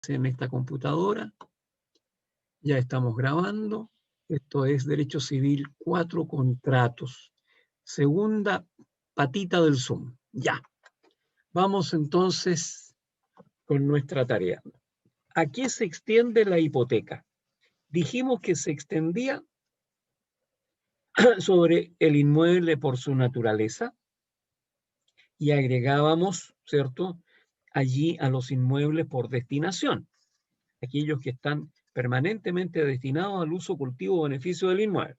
en esta computadora. Ya estamos grabando. Esto es Derecho Civil 4 contratos. Segunda patita del Zoom. Ya. Vamos entonces con nuestra tarea. ¿A qué se extiende la hipoteca? Dijimos que se extendía sobre el inmueble por su naturaleza y agregábamos, ¿cierto?, allí a los inmuebles por destinación, aquellos que están permanentemente destinados al uso, cultivo o beneficio del inmueble.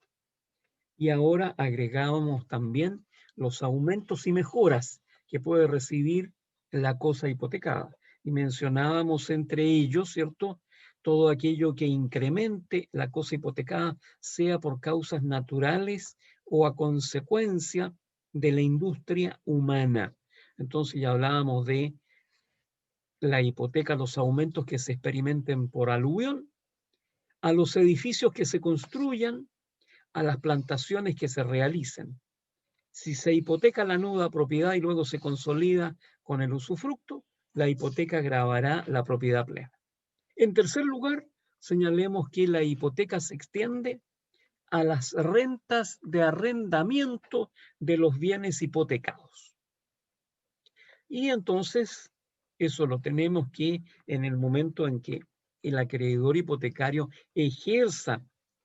Y ahora agregábamos también los aumentos y mejoras que puede recibir la cosa hipotecada. Y mencionábamos entre ellos, ¿cierto?, todo aquello que incremente la cosa hipotecada, sea por causas naturales o a consecuencia de la industria humana. Entonces ya hablábamos de la hipoteca, los aumentos que se experimenten por aluvión, a los edificios que se construyan, a las plantaciones que se realicen. Si se hipoteca la nuda propiedad y luego se consolida con el usufructo, la hipoteca gravará la propiedad plena. En tercer lugar, señalemos que la hipoteca se extiende a las rentas de arrendamiento de los bienes hipotecados. Y entonces, eso lo tenemos que en el momento en que el acreedor hipotecario ejerza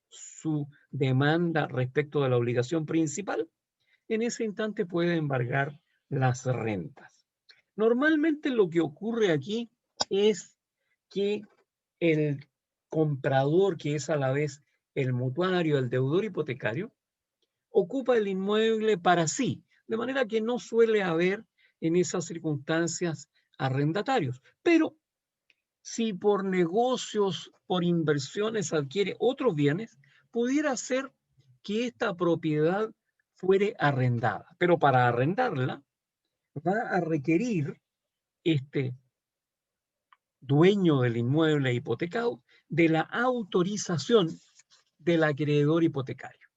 su demanda respecto de la obligación principal, en ese instante puede embargar las rentas. Normalmente lo que ocurre aquí es que el comprador, que es a la vez el mutuario, el deudor hipotecario, ocupa el inmueble para sí, de manera que no suele haber en esas circunstancias arrendatarios. Pero si por negocios, por inversiones adquiere otros bienes, pudiera ser que esta propiedad fuere arrendada. Pero para arrendarla va a requerir este dueño del inmueble hipotecado de la autorización del acreedor hipotecario.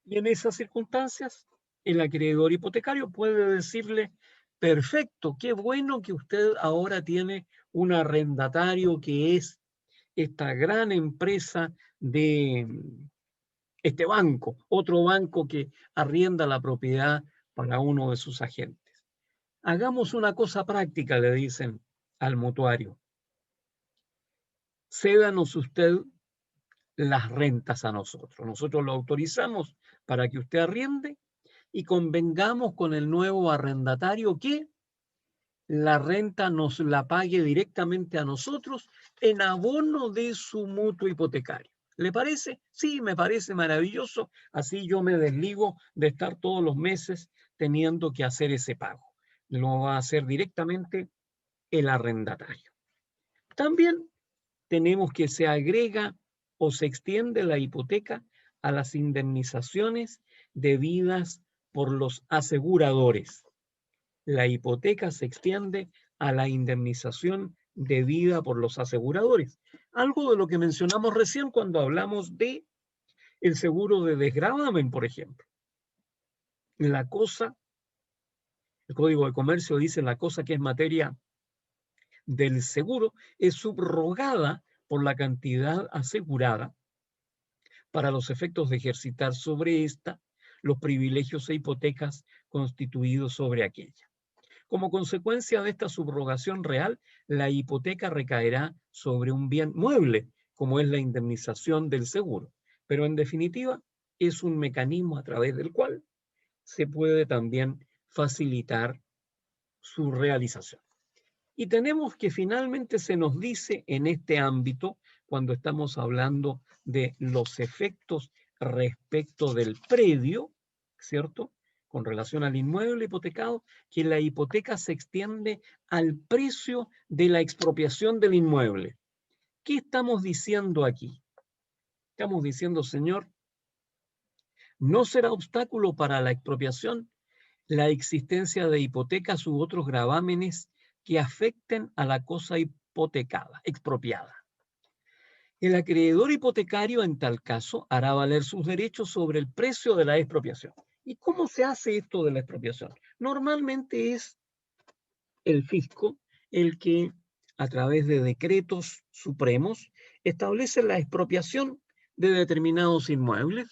Y en esas circunstancias, el acreedor hipotecario puede decirle: perfecto, qué bueno que usted ahora tiene un arrendatario que es esta gran empresa de este banco, otro banco que arrienda la propiedad para uno de sus agentes. Hagamos una cosa práctica, le dicen al mutuario. Cédanos usted las rentas a nosotros. Nosotros lo autorizamos para que usted arriende y convengamos con el nuevo arrendatario que la renta nos la pague directamente a nosotros en abono de su mutuo hipotecario. ¿Le parece? Sí, me parece maravilloso. Así yo me desligo de estar todos los meses teniendo que hacer ese pago. Lo va a hacer directamente el arrendatario. También tenemos que se agrega o se extiende la hipoteca a las indemnizaciones debidas por los aseguradores. La hipoteca se extiende a la indemnización debida por los aseguradores. Algo de lo que mencionamos recién cuando hablamos de el seguro de desgravamen, por ejemplo. La cosa, el Código de Comercio dice la cosa que es materia del seguro es subrogada por la cantidad asegurada para los efectos de ejercitar sobre esta los privilegios e hipotecas constituidos sobre aquella. Como consecuencia de esta subrogación real, la hipoteca recaerá sobre un bien mueble, como es la indemnización del seguro. Pero en definitiva, es un mecanismo a través del cual se puede también facilitar su realización. Y tenemos que finalmente se nos dice en este ámbito, cuando estamos hablando de los efectos respecto del predio, ¿cierto?, con relación al inmueble hipotecado, que la hipoteca se extiende al precio de la expropiación del inmueble. ¿Qué estamos diciendo aquí? Estamos diciendo, señor, no será obstáculo para la expropiación la existencia de hipotecas u otros gravámenes que afecten a la cosa hipotecada, expropiada. El acreedor hipotecario en tal caso hará valer sus derechos sobre el precio de la expropiación. ¿Y cómo se hace esto de la expropiación? Normalmente es el fisco el que a través de decretos supremos, establece la expropiación de determinados inmuebles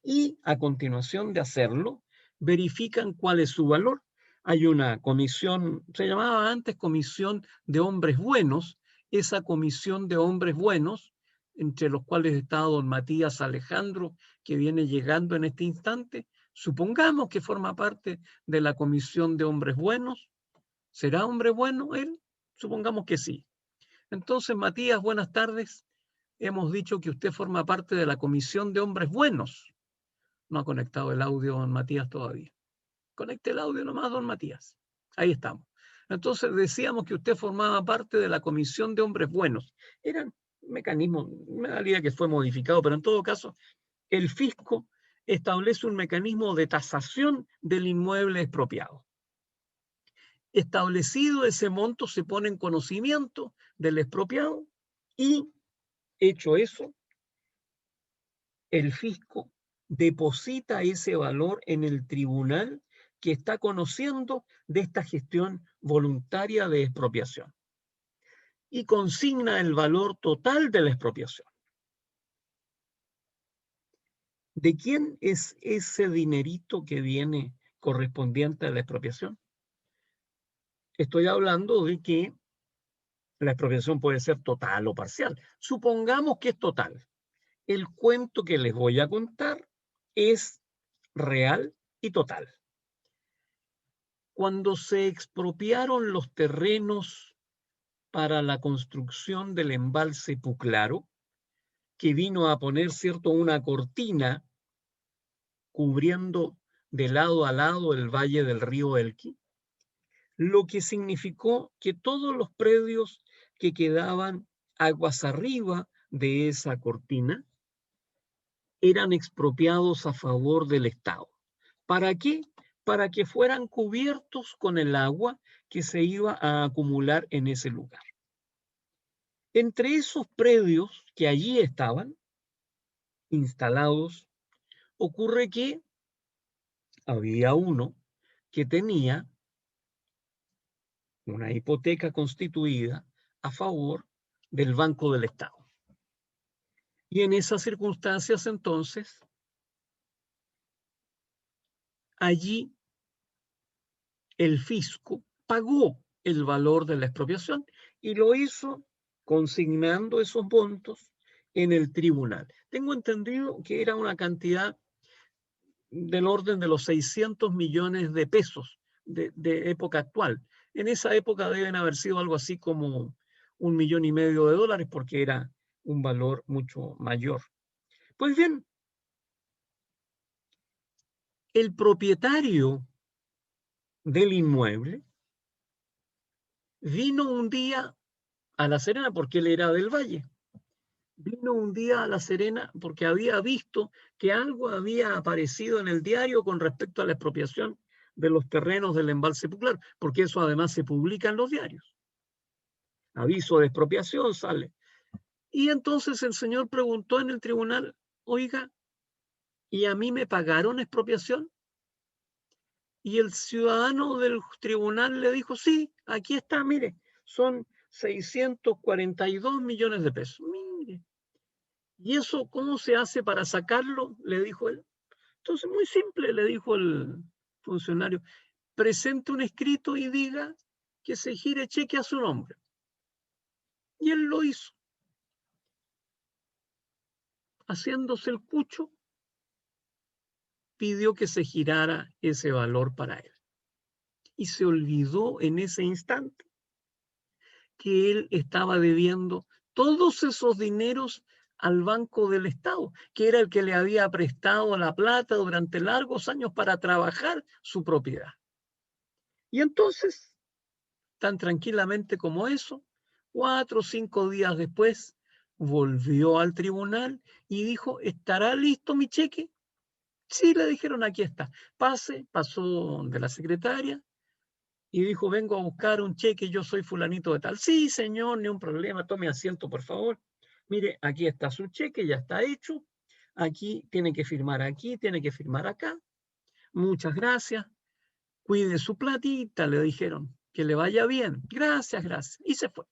y a continuación de hacerlo, verifican cuál es su valor. Hay una comisión, se llamaba antes Comisión de Hombres Buenos. Esa comisión de hombres buenos, entre los cuales está don Matías Alejandro, que viene llegando en este instante, supongamos que forma parte de la comisión de hombres buenos. ¿Será hombre bueno él? Supongamos que sí. Entonces, Matías, buenas tardes. Hemos dicho que usted forma parte de la comisión de hombres buenos. No ha conectado el audio, don Matías, todavía. Conecte el audio nomás, don Matías. Ahí estamos. Entonces decíamos que usted formaba parte de la comisión de hombres buenos. Eran mecanismos, me daría que fue modificado, pero en todo caso, el fisco establece un mecanismo de tasación del inmueble expropiado. Establecido ese monto, se pone en conocimiento del expropiado y, hecho eso, el fisco deposita ese valor en el tribunal que está conociendo de esta gestión voluntaria de expropiación y consigna el valor total de la expropiación. ¿De quién es ese dinerito que viene correspondiente a la expropiación? Estoy hablando de que la expropiación puede ser total o parcial. Supongamos que es total. El cuento que les voy a contar es real y total. Cuando se expropiaron los terrenos para la construcción del embalse Puclaro, que vino a poner, cierto, una cortina cubriendo de lado a lado el valle del río Elqui, lo que significó que todos los predios que quedaban aguas arriba de esa cortina eran expropiados a favor del Estado. ¿Para qué? Para que fueran cubiertos con el agua que se iba a acumular en ese lugar. Entre esos predios que allí estaban instalados, ocurre que había uno que tenía una hipoteca constituida a favor del Banco del Estado. Y en esas circunstancias, entonces, allí el fisco pagó el valor de la expropiación y lo hizo consignando esos montos en el tribunal. Tengo entendido que era una cantidad del orden de los 600 millones de pesos de época actual. En esa época deben haber sido algo así como 1,5 millones de dólares, porque era un valor mucho mayor. Pues bien, el propietario del inmueble vino un día a La Serena, porque él era del Valle. Vino un día a La Serena porque había visto que algo había aparecido en el diario con respecto a la expropiación de los terrenos del embalse Puclaro, porque eso además se publica en los diarios. Aviso de expropiación sale. Y entonces el señor preguntó en el tribunal: oiga, ¿y a mí me pagaron expropiación? Y el ciudadano del tribunal le dijo: sí, aquí está, mire, son 642 millones de pesos. Mire. ¿Y eso cómo se hace para sacarlo?, le dijo él. Entonces, muy simple, le dijo el funcionario: presente un escrito y diga que se gire cheque a su nombre. Y él lo hizo. Haciéndose el cucho, pidió que se girara ese valor para él. Y se olvidó en ese instante que él estaba debiendo todos esos dineros al Banco del Estado, que era el que le había prestado la plata durante largos años para trabajar su propiedad. Y entonces, tan tranquilamente como eso, 4 o 5 días después, volvió al tribunal y dijo: ¿estará listo mi cheque? Sí, le dijeron: aquí está. Pasó de la secretaria y dijo: vengo a buscar un cheque, yo soy fulanito de tal. Sí, señor, ni un problema, tome asiento, por favor. Mire, aquí está su cheque, ya está hecho. Aquí tiene que firmar aquí, tiene que firmar acá. Muchas gracias. Cuide su platita, le dijeron. Que le vaya bien. Gracias, gracias. Y se fue.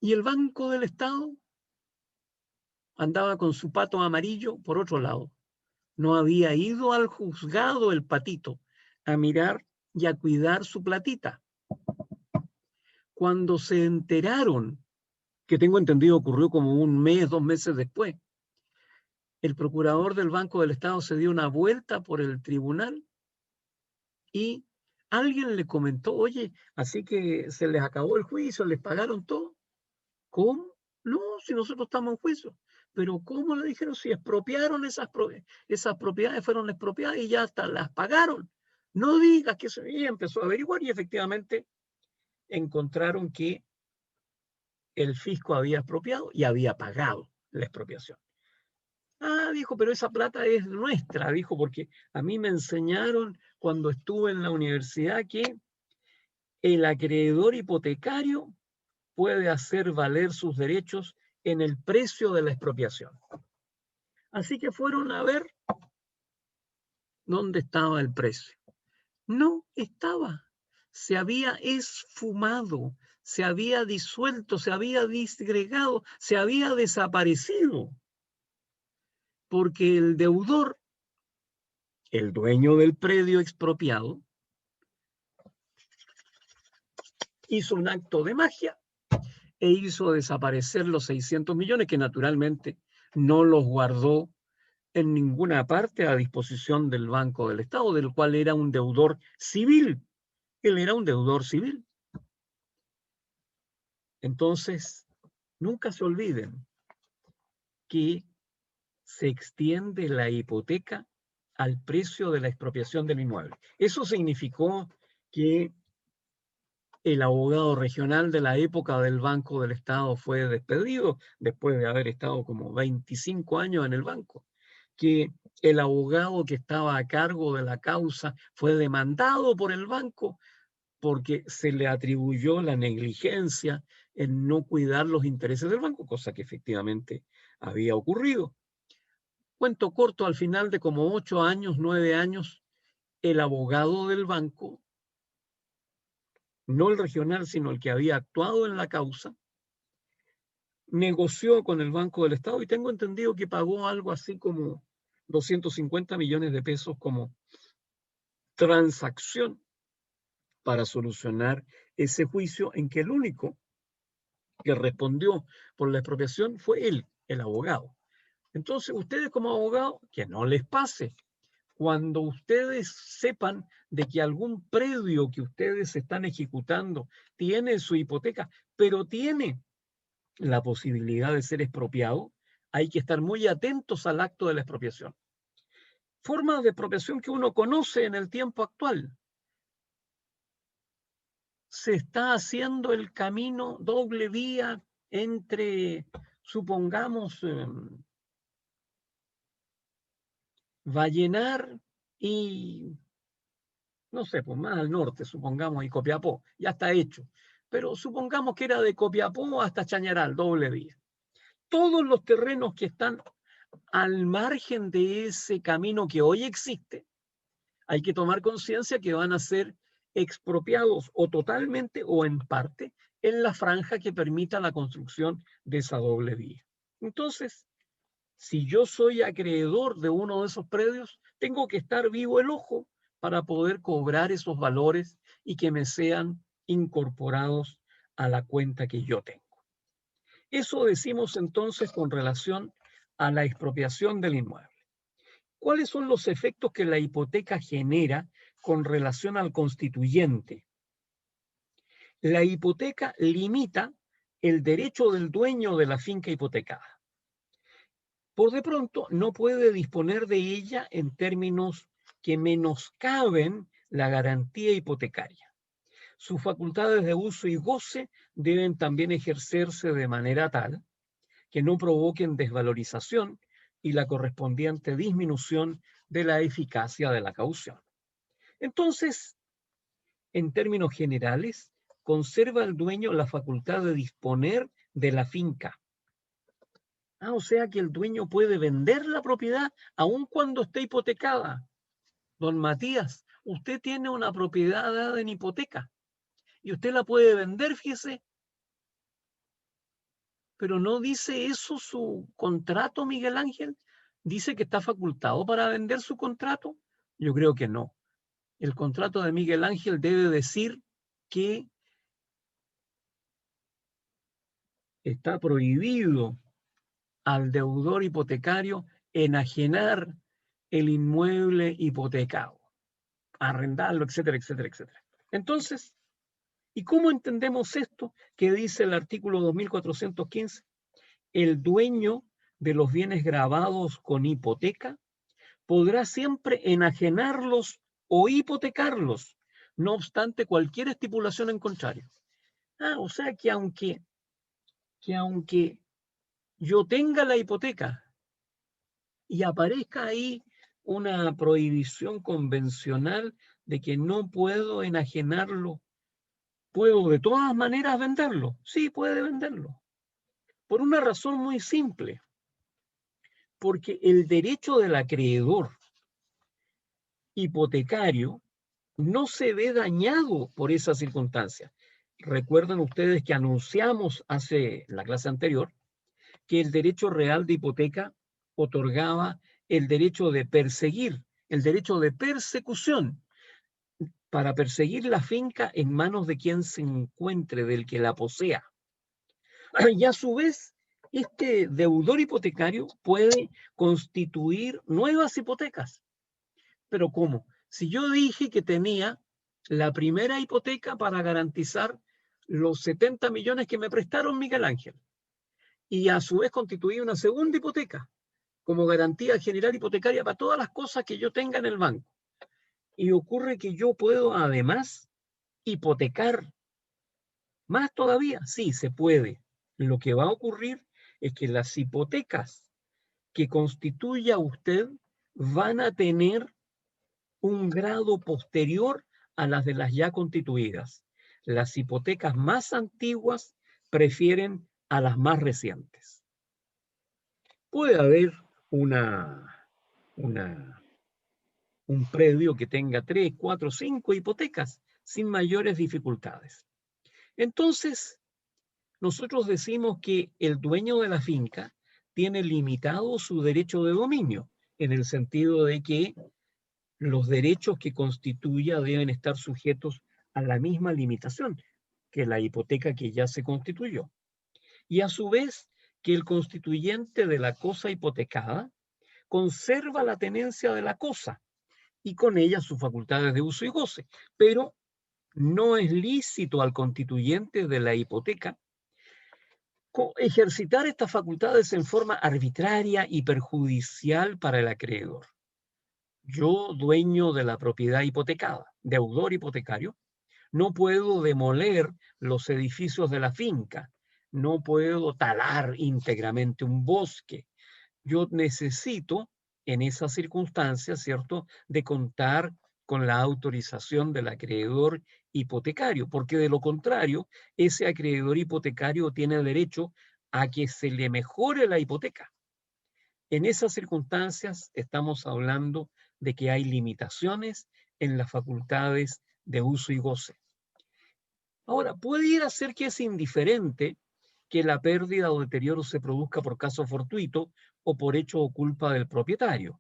Y el Banco del Estado andaba con su pato amarillo por otro lado. No había ido al juzgado el patito a mirar y a cuidar su platita. Cuando se enteraron, que tengo entendido ocurrió como un mes, 2 meses después, el procurador del Banco del Estado se dio una vuelta por el tribunal y alguien le comentó, oye, así que se les acabó el juicio, les pagaron todo. ¿Cómo? No, si nosotros estamos en juicio. Pero ¿cómo le dijeron? Si expropiaron esas propiedades, fueron expropiadas y ya hasta las pagaron. No digas que eso. Y empezó a averiguar y efectivamente encontraron que el fisco había expropiado y había pagado la expropiación. Ah, dijo, pero esa plata es nuestra, dijo, porque a mí me enseñaron cuando estuve en la universidad que el acreedor hipotecario puede hacer valer sus derechos en el precio de la expropiación. Así que fueron a ver dónde estaba el precio. No estaba. Se había esfumado, se había disuelto, se había disgregado, se había desaparecido. Porque el deudor, el dueño del predio expropiado, hizo un acto de magia e hizo desaparecer los 600 millones que naturalmente no los guardó en ninguna parte a disposición del Banco del Estado, del cual era un deudor civil. Él era un deudor civil. Entonces, nunca se olviden que se extiende la hipoteca al precio de la expropiación del inmueble. Eso significó que el abogado regional de la época del Banco del Estado fue despedido después de haber estado como 25 años en el banco, que el abogado que estaba a cargo de la causa fue demandado por el banco porque se le atribuyó la negligencia en no cuidar los intereses del banco, cosa que efectivamente había ocurrido. Cuento corto, al final de como 8 años, 9 años, el abogado del banco, no el regional, sino el que había actuado en la causa, negoció con el Banco del Estado y tengo entendido que pagó algo así como 250 millones de pesos como transacción para solucionar ese juicio en que el único que respondió por la expropiación fue él, el abogado. Entonces, ustedes como abogados, que no les pase. Cuando ustedes sepan de que algún predio que ustedes están ejecutando tiene su hipoteca, pero tiene la posibilidad de ser expropiado, hay que estar muy atentos al acto de la expropiación. Formas de expropiación que uno conoce en el tiempo actual. Se está haciendo el camino doble vía entre, supongamos, Vallenar y, no sé, pues más al norte, supongamos, y Copiapó. Ya está hecho. Pero supongamos que era de Copiapó hasta Chañaral, doble vía. Todos los terrenos que están al margen de ese camino que hoy existe, hay que tomar conciencia que van a ser expropiados o totalmente o en parte en la franja que permita la construcción de esa doble vía. Entonces, si yo soy acreedor de uno de esos predios, tengo que estar vivo el ojo para poder cobrar esos valores y que me sean incorporados a la cuenta que yo tengo. Eso decimos entonces con relación a la expropiación del inmueble. ¿Cuáles son los efectos que la hipoteca genera con relación al constituyente? La hipoteca limita el derecho del dueño de la finca hipotecada. Por de pronto, no puede disponer de ella en términos que menoscaben la garantía hipotecaria. Sus facultades de uso y goce deben también ejercerse de manera tal que no provoquen desvalorización y la correspondiente disminución de la eficacia de la caución. Entonces, en términos generales, conserva el dueño la facultad de disponer de la finca. O sea que el dueño puede vender la propiedad aun cuando esté hipotecada. Don Matías, usted tiene una propiedad dada en hipoteca y usted la puede vender, fíjese, Pero no dice eso su contrato, Miguel Ángel. ¿Dice que está facultado para vender su contrato? Yo creo que no. El contrato de Miguel Ángel debe decir que está prohibido al deudor hipotecario enajenar el inmueble hipotecado, arrendarlo, etcétera, etcétera, etcétera. Entonces, ¿y cómo entendemos esto que dice el artículo 2415? El dueño de los bienes gravados con hipoteca podrá siempre enajenarlos o hipotecarlos, no obstante cualquier estipulación en contrario. O sea que aunque yo tenga la hipoteca y aparezca ahí una prohibición convencional de que no puedo enajenarlo, ¿puedo de todas maneras venderlo? Sí, puede venderlo. Por una razón muy simple, porque el derecho del acreedor hipotecario no se ve dañado por esa circunstancia. Recuerdan ustedes que anunciamos hace la clase anterior que el derecho real de hipoteca otorgaba el derecho de perseguir, el derecho de persecución para perseguir la finca en manos de quien se encuentre, del que la posea. Y a su vez, este deudor hipotecario puede constituir nuevas hipotecas. ¿Pero cómo? Si yo dije que tenía la primera hipoteca para garantizar los 70 millones que me prestaron Miguel Ángel, y a su vez constituí una segunda hipoteca como garantía general hipotecaria para todas las cosas que yo tenga en el banco. Y ocurre que yo puedo además hipotecar más todavía. Sí, se puede. Lo que va a ocurrir es que las hipotecas que constituya usted van a tener un grado posterior a las de las ya constituidas. Las hipotecas más antiguas prefieren a las más recientes. Puede haber un predio que tenga 3, 4, 5 hipotecas sin mayores dificultades. Entonces, nosotros decimos que el dueño de la finca tiene limitado su derecho de dominio, en el sentido de que los derechos que constituya deben estar sujetos a la misma limitación que la hipoteca que ya se constituyó. Y a su vez, que el constituyente de la cosa hipotecada conserva la tenencia de la cosa y con ella sus facultades de uso y goce. Pero no es lícito al constituyente de la hipoteca ejercitar estas facultades en forma arbitraria y perjudicial para el acreedor. Yo, dueño de la propiedad hipotecada, deudor hipotecario, no puedo demoler los edificios de la finca, no puedo talar íntegramente un bosque. Yo necesito, en esas circunstancias, ¿cierto?, de contar con la autorización del acreedor hipotecario, porque de lo contrario, ese acreedor hipotecario tiene derecho a que se le mejore la hipoteca. En esas circunstancias estamos hablando de que hay limitaciones en las facultades de uso y goce. Ahora, pudiera ser que es indiferente que la pérdida o deterioro se produzca por caso fortuito o por hecho o culpa del propietario,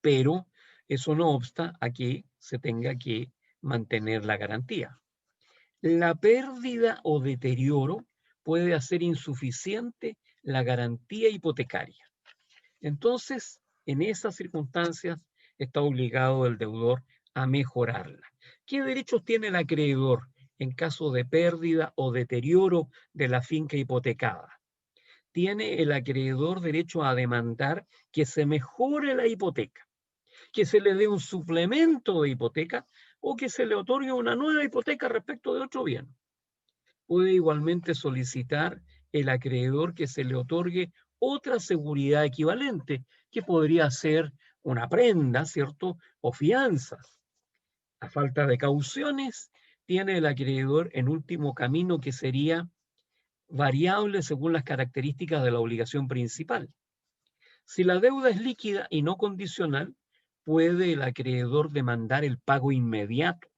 pero eso no obsta a que se tenga que mantener la garantía. La pérdida o deterioro puede hacer insuficiente la garantía hipotecaria. Entonces, en esas circunstancias está obligado el deudor a mejorarla. ¿Qué derechos tiene el acreedor en caso de pérdida o deterioro de la finca hipotecada? Tiene el acreedor derecho a demandar que se mejore la hipoteca, que se le dé un suplemento de hipoteca o que se le otorgue una nueva hipoteca respecto de otro bien. Puede igualmente solicitar el acreedor que se le otorgue otra seguridad equivalente, que podría ser una prenda, ¿cierto?, o fianzas. A falta de cauciones, tiene el acreedor en último camino que sería variable según las características de la obligación principal. Si la deuda es líquida y no condicional, puede el acreedor demandar el pago inmediato,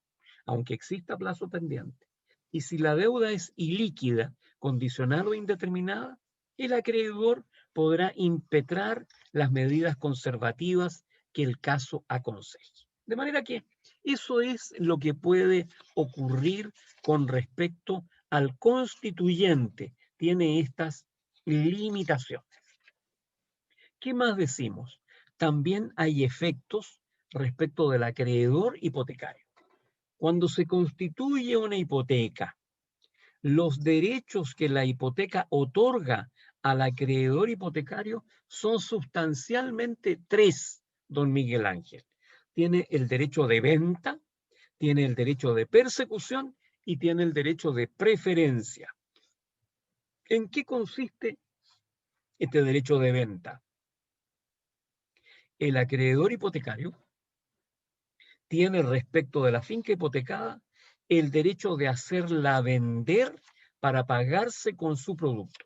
aunque exista plazo pendiente. Y si la deuda es ilíquida, condicional o indeterminada, el acreedor podrá impetrar las medidas conservativas que el caso aconseje. De manera que eso es lo que puede ocurrir con respecto al constituyente. Tiene estas limitaciones. ¿Qué más decimos? También hay efectos respecto del acreedor hipotecario. Cuando se constituye una hipoteca, los derechos que la hipoteca otorga al acreedor hipotecario son sustancialmente tres, don Miguel Ángel. Tiene el derecho de venta, tiene el derecho de persecución y tiene el derecho de preferencia. ¿En qué consiste este derecho de venta? El acreedor hipotecario tiene respecto de la finca hipotecada el derecho de hacerla vender para pagarse con su producto.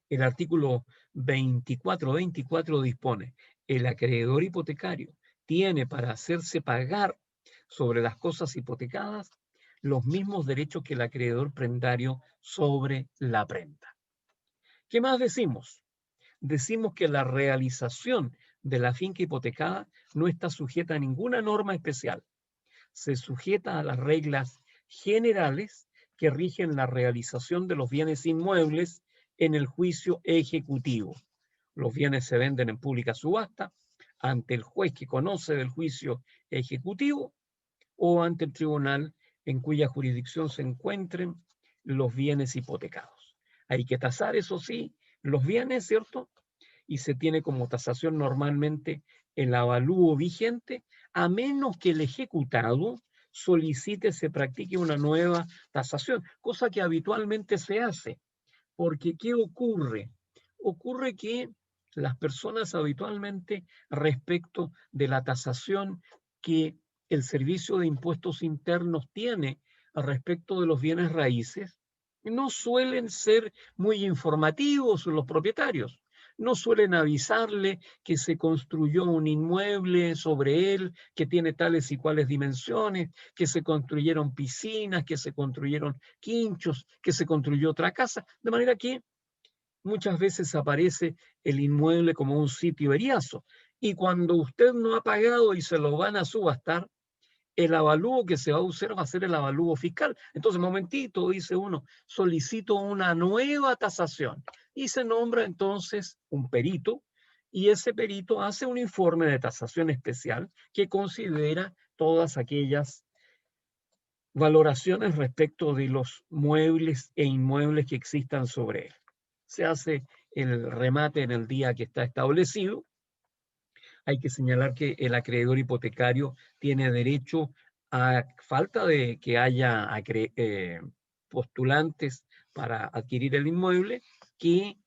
El artículo 24 dispone: el acreedor hipotecario tiene para hacerse pagar sobre las cosas hipotecadas los mismos derechos que el acreedor prendario sobre la prenda. ¿Qué más decimos? Decimos que la realización de la finca hipotecada no está sujeta a ninguna norma especial. Se sujeta a las reglas generales que rigen la realización de los bienes inmuebles en el juicio ejecutivo. Los bienes se venden en pública subasta ante el juez que conoce del juicio ejecutivo o ante el tribunal en cuya jurisdicción se encuentren los bienes hipotecados. Hay que tasar, eso sí, los bienes, ¿cierto? Y se tiene como tasación normalmente el avalúo vigente, a menos que el ejecutado solicite se practique una nueva tasación, cosa que habitualmente se hace. Porque ¿qué ocurre? Ocurre que las personas habitualmente, respecto de la tasación que el Servicio de Impuestos Internos tiene respecto de los bienes raíces, no suelen ser muy informativos los propietarios. No suelen avisarle que se construyó un inmueble sobre él, que tiene tales y cuales dimensiones, que se construyeron piscinas, que se construyeron quinchos, que se construyó otra casa, de manera que muchas veces aparece el inmueble como un sitio eriazo. Y cuando usted no ha pagado y se lo van a subastar, el avalúo que se va a usar va a ser el avalúo fiscal. Entonces, momentito, dice uno, solicito una nueva tasación. Y se nombra entonces un perito, y ese perito hace un informe de tasación especial que considera todas aquellas valoraciones respecto de los muebles e inmuebles que existan sobre él. Se hace el remate en el día que está establecido. Hay que señalar que el acreedor hipotecario tiene derecho, a falta de que haya postulantes para adquirir el inmueble, que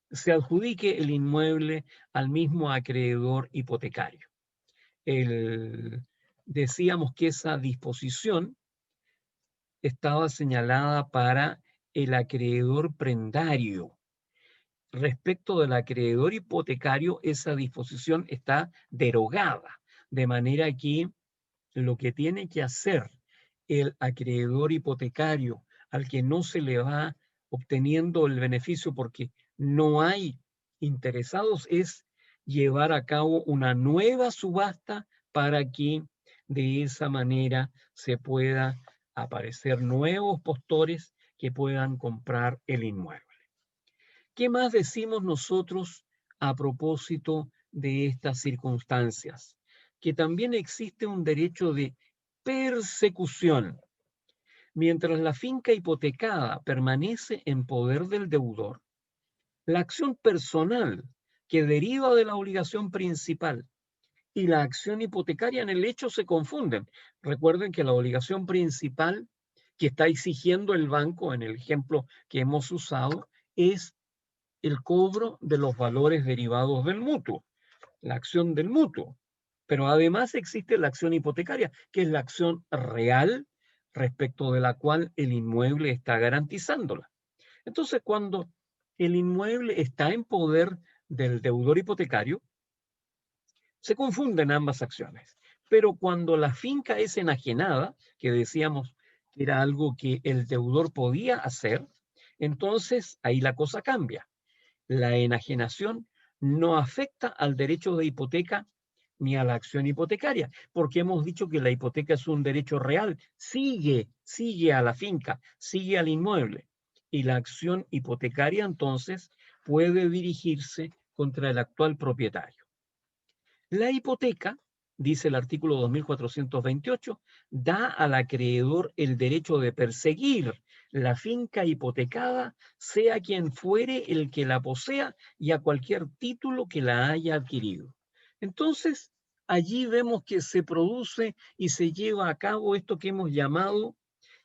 se adjudique el inmueble al mismo acreedor hipotecario. Decíamos que esa disposición estaba señalada para el acreedor prendario. Respecto del acreedor hipotecario, esa disposición está derogada, de manera que lo que tiene que hacer el acreedor hipotecario al que no se le va obteniendo el beneficio porque no hay interesados es llevar a cabo una nueva subasta para que de esa manera se pueda aparecer nuevos postores que puedan comprar el inmueble. ¿Qué más decimos nosotros a propósito de estas circunstancias? Que también existe un derecho de persecución. Mientras la finca hipotecada permanece en poder del deudor, la acción personal que deriva de la obligación principal y la acción hipotecaria en el hecho se confunden. Recuerden que la obligación principal que está exigiendo el banco, en el ejemplo que hemos usado, es el cobro de los valores derivados del mutuo, la acción del mutuo. Pero además existe la acción hipotecaria, que es la acción real respecto de la cual el inmueble está garantizándola. Entonces, cuando el inmueble está en poder del deudor hipotecario, se confunden ambas acciones. Pero cuando la finca es enajenada, que decíamos que era algo que el deudor podía hacer, entonces ahí la cosa cambia. La enajenación no afecta al derecho de hipoteca ni a la acción hipotecaria, porque hemos dicho que la hipoteca es un derecho real, sigue a la finca, sigue al inmueble, y la acción hipotecaria entonces puede dirigirse contra el actual propietario. La hipoteca, dice el artículo 2428, da al acreedor el derecho de perseguir la finca hipotecada, sea quien fuere el que la posea y a cualquier título que la haya adquirido. Entonces, allí vemos que se produce y se lleva a cabo esto que hemos llamado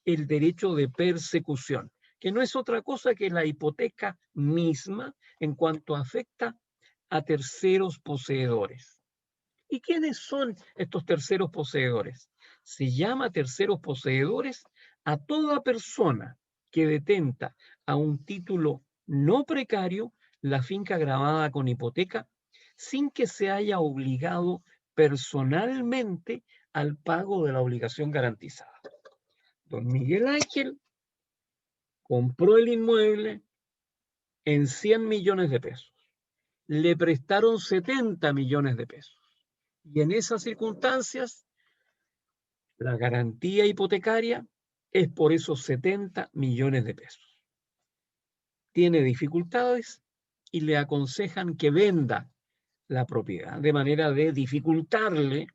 el derecho de persecución, que no es otra cosa que la hipoteca misma en cuanto afecta a terceros poseedores. ¿Y quiénes son estos terceros poseedores? Se llama terceros poseedores a toda persona que detenta a un título no precario la finca gravada con hipoteca sin que se haya obligado personalmente al pago de la obligación garantizada. Don Miguel Ángel compró el inmueble en 100 millones de pesos. Le prestaron 70 millones de pesos. Y en esas circunstancias, la garantía hipotecaria es por esos 70 millones de pesos. Tiene dificultades y le aconsejan que venda la propiedad, de manera de dificultarle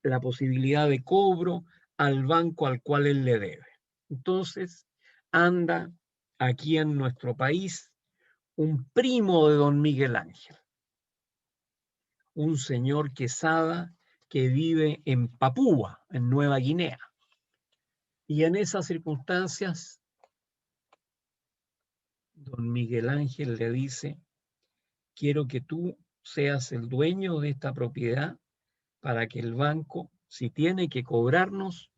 la posibilidad de cobro al banco al cual él le debe. Entonces, anda aquí en nuestro país un primo de don Miguel Ángel, un señor Quesada que vive en Papúa, en Nueva Guinea. Y en esas circunstancias, don Miguel Ángel le dice, quiero que tú seas el dueño de esta propiedad para que el banco, si tiene que cobrarnos,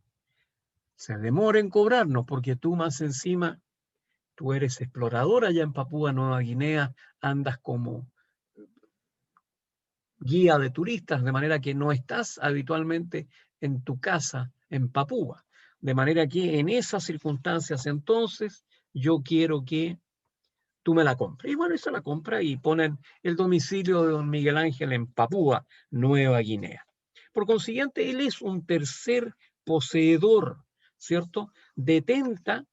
se demore en cobrarnos, porque tú más encima, tú eres explorador allá en Papúa Nueva Guinea, andas como guía de turistas, de manera que no estás habitualmente en tu casa en Papúa. De manera que en esas circunstancias entonces yo quiero que tú me la compras. Y bueno, esa la compra y ponen el domicilio de don Miguel Ángel en Papúa, Nueva Guinea. Por consiguiente, él es un tercer poseedor, ¿cierto? Detenta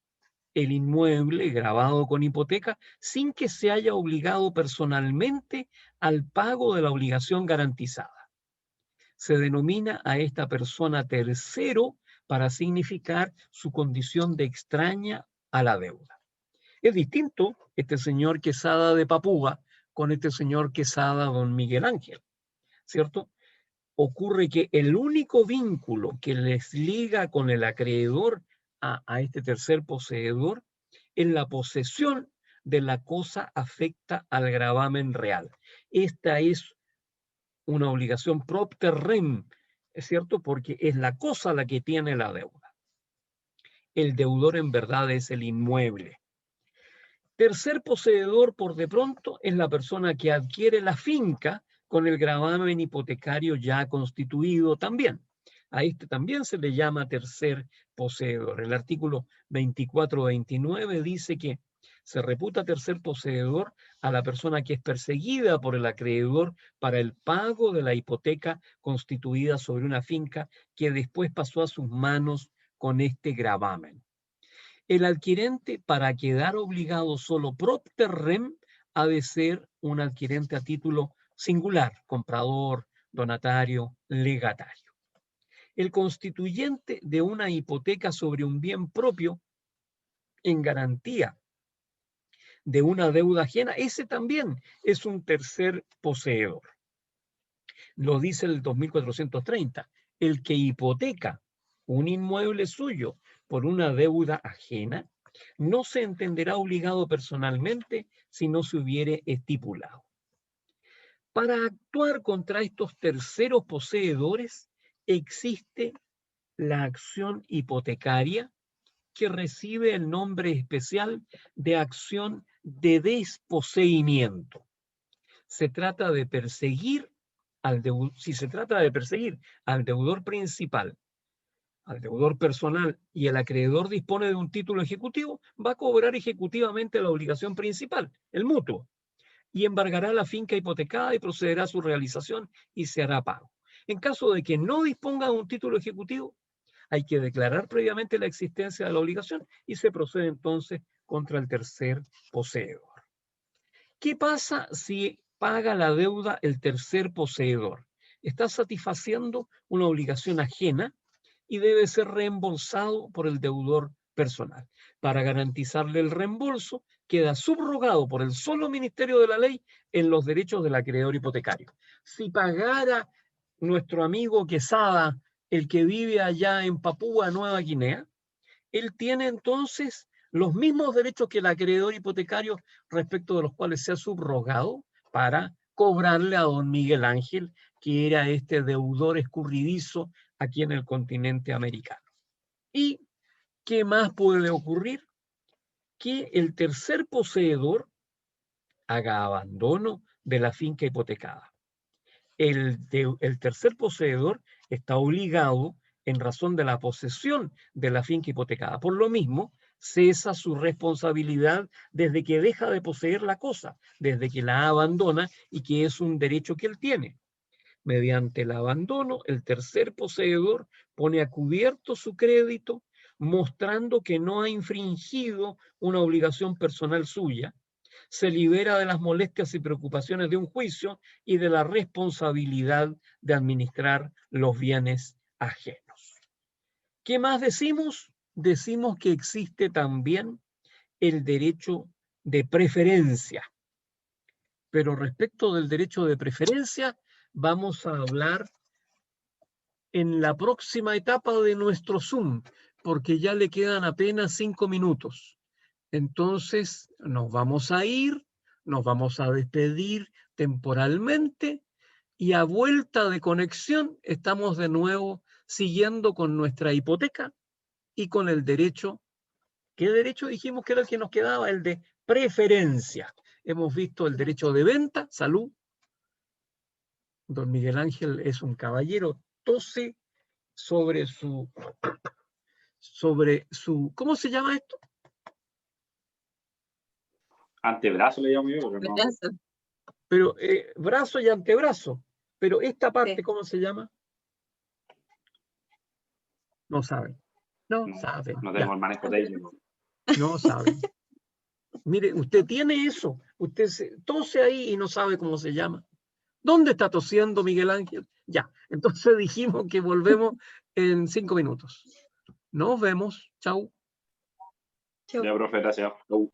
el inmueble grabado con hipoteca sin que se haya obligado personalmente al pago de la obligación garantizada. Se denomina a esta persona tercero para significar su condición de extraña a la deuda. Es distinto este señor Quesada de Papúa con este señor Quesada don Miguel Ángel, ¿cierto? Ocurre que el único vínculo que les liga con el acreedor a este tercer poseedor es la posesión de la cosa afecta al gravamen real. Esta es una obligación propter rem, ¿es cierto? Porque es la cosa la que tiene la deuda. El deudor en verdad es el inmueble. Tercer poseedor, por de pronto, es la persona que adquiere la finca con el gravamen hipotecario ya constituido también. A este también se le llama tercer poseedor. El artículo 2429 dice que se reputa tercer poseedor a la persona que es perseguida por el acreedor para el pago de la hipoteca constituida sobre una finca que después pasó a sus manos con este gravamen. El adquirente, para quedar obligado solo propter rem, ha de ser un adquirente a título singular, comprador, donatario, legatario. El constituyente de una hipoteca sobre un bien propio en garantía de una deuda ajena, ese también es un tercer poseedor. Lo dice el 2430. El que hipoteca un inmueble suyo por una deuda ajena no se entenderá obligado personalmente si no se hubiere estipulado. Para actuar contra estos terceros poseedores existe la acción hipotecaria que recibe el nombre especial de acción de desposeimiento. Se trata de perseguir si se trata de perseguir al deudor principal al deudor personal y el acreedor dispone de un título ejecutivo, va a cobrar ejecutivamente la obligación principal, el mutuo, y embargará la finca hipotecada y procederá a su realización y se hará pago. En caso de que no disponga de un título ejecutivo, hay que declarar previamente la existencia de la obligación y se procede entonces contra el tercer poseedor. ¿Qué pasa si paga la deuda el tercer poseedor? Está satisfaciendo una obligación ajena y debe ser reembolsado por el deudor personal. Para garantizarle el reembolso, queda subrogado por el solo Ministerio de la Ley en los derechos del acreedor hipotecario. Si pagara nuestro amigo Quesada, el que vive allá en Papúa Nueva Guinea, él tiene entonces los mismos derechos que el acreedor hipotecario respecto de los cuales se ha subrogado para cobrarle a don Miguel Ángel, que era este deudor escurridizo aquí en el continente americano. ¿Y qué más puede ocurrir? Que el tercer poseedor haga abandono de la finca hipotecada. El tercer poseedor está obligado en razón de la posesión de la finca hipotecada. Por lo mismo, cesa su responsabilidad desde que deja de poseer la cosa, desde que la abandona y que es un derecho que él tiene. Mediante el abandono, el tercer poseedor pone a cubierto su crédito, mostrando que no ha infringido una obligación personal suya, se libera de las molestias y preocupaciones de un juicio y de la responsabilidad de administrar los bienes ajenos. ¿Qué más decimos? Decimos que existe también el derecho de preferencia. Pero respecto del derecho de preferencia, vamos a hablar en la próxima etapa de nuestro Zoom, porque ya le quedan apenas 5 minutos. Entonces nos vamos a ir, nos vamos a despedir temporalmente y a vuelta de conexión estamos de nuevo siguiendo con nuestra hipoteca y con el derecho. ¿Qué derecho dijimos que era el que nos quedaba? El de preferencia. Hemos visto el derecho de venta, salud. Don Miguel Ángel es un caballero, tose sobre su, ¿cómo se llama esto? Antebrazo le llamo yo, pero no. Pero brazo y antebrazo. Pero esta parte, sí. ¿Cómo se llama? No saben. No saben. No tenemos el manejo técnico. No saben. Mire, usted tiene eso. Usted tose ahí y no sabe cómo se llama. ¿Dónde está tosiendo Miguel Ángel? Ya. Entonces dijimos que volvemos en 5 minutos. Nos vemos. Chau. Ya, profe, gracias. Chau.